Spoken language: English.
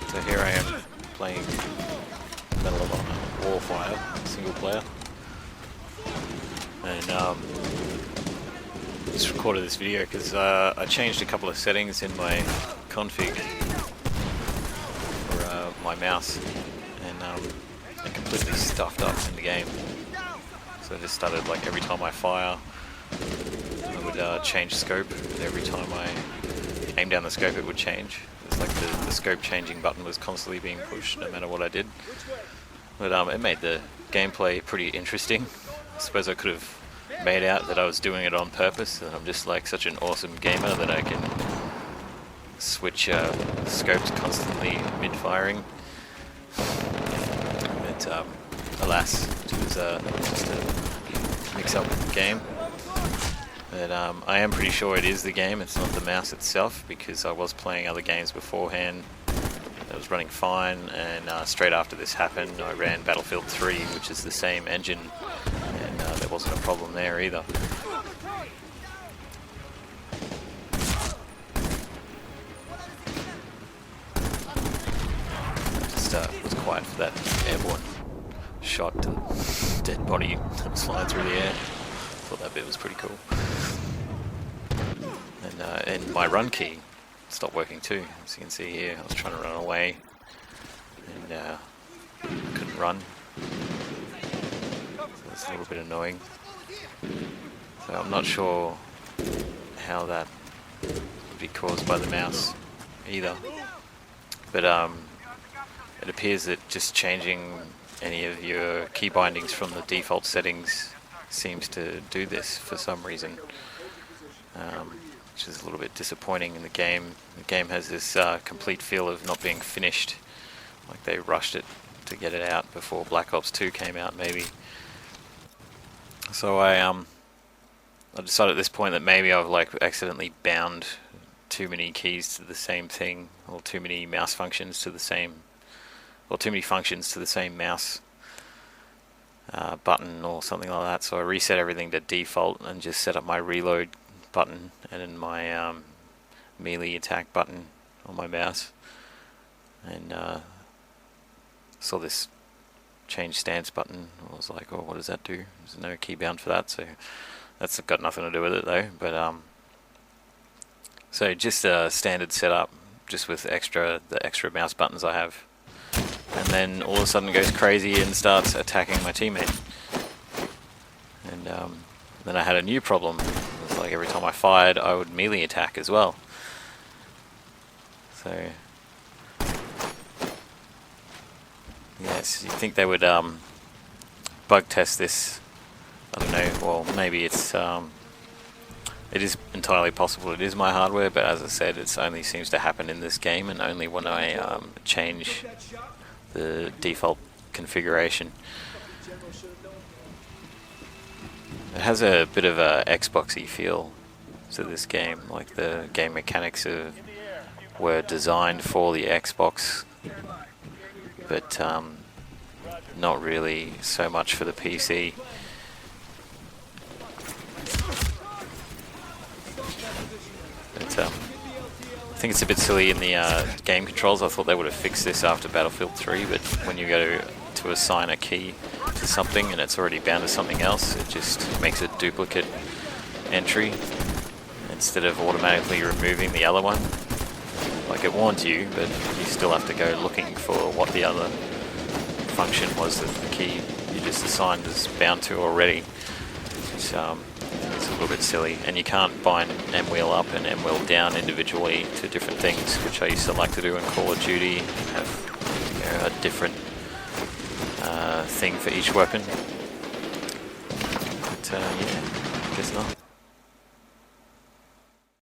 So here I am playing Medal of Honor Warfighter, single player. And just recorded this video because I changed a couple of settings in my config for my mouse, and it completely stuffed up in the game. So I just started, like, every time I fire, I would change scope, and every time I aim down the scope it would change. It's like the scope changing button was constantly being pushed no matter what I did. But it made the gameplay pretty interesting. I suppose I could have made out that I was doing it on purpose, that I'm just like such an awesome gamer that I can switch scopes constantly mid-firing. But alas, it was just a mix-up with the game. But I am pretty sure it is the game, it's not the mouse itself, because I was playing other games beforehand that was running fine, and straight after this happened I ran Battlefield 3, which is the same engine, and there wasn't a problem there either. Just was quiet for that airborne shot to the dead body that was flying through the air. Thought that bit was pretty cool. And my run key stopped working too, as you can see here. I was trying to run away and couldn't run. So it's a little bit annoying. So I'm not sure how that would be caused by the mouse either. But it appears that just changing any of your key bindings from the default settings seems to do this for some reason, which is a little bit disappointing in the game. The game has this complete feel of not being finished, like they rushed it to get it out before Black Ops 2 came out maybe. So I decided at this point that maybe I've like accidentally bound too many keys to the same thing, or too many mouse functions to the same, or too many functions to the same mouse button or something like that. So I reset everything to default and just set up my reload button and then my melee attack button on my mouse, and saw this change stance button. I was like, oh, what does that do? There's no key bound for that, so that's got nothing to do with it though. But so just a standard setup, just with the extra mouse buttons I have. And then all of a sudden it goes crazy and starts attacking my teammate. And then I had a new problem. It was like every time I fired, I would melee attack as well. So yes, you'd think they would bug test this. I don't know. Well, maybe it's it is entirely possible it is my hardware, but as I said, it only seems to happen in this game, and only when I change the default configuration. It has a bit of a Xboxy feel to this game, like the game mechanics were designed for the Xbox, but not really so much for the PC. But I think it's a bit silly in the game controls. I thought they would have fixed this after Battlefield 3, but when you go to assign a key to something and it's already bound to something else, it just makes a duplicate entry instead of automatically removing the other one. Like, it warns you, but you still have to go looking for what the other function was that the key you just assigned is bound to already. Which, it's a little bit silly, and you can't bind M-wheel up and M-wheel down individually to different things, which I used to like to do in Call of Duty, have, you know, a different thing for each weapon. But yeah.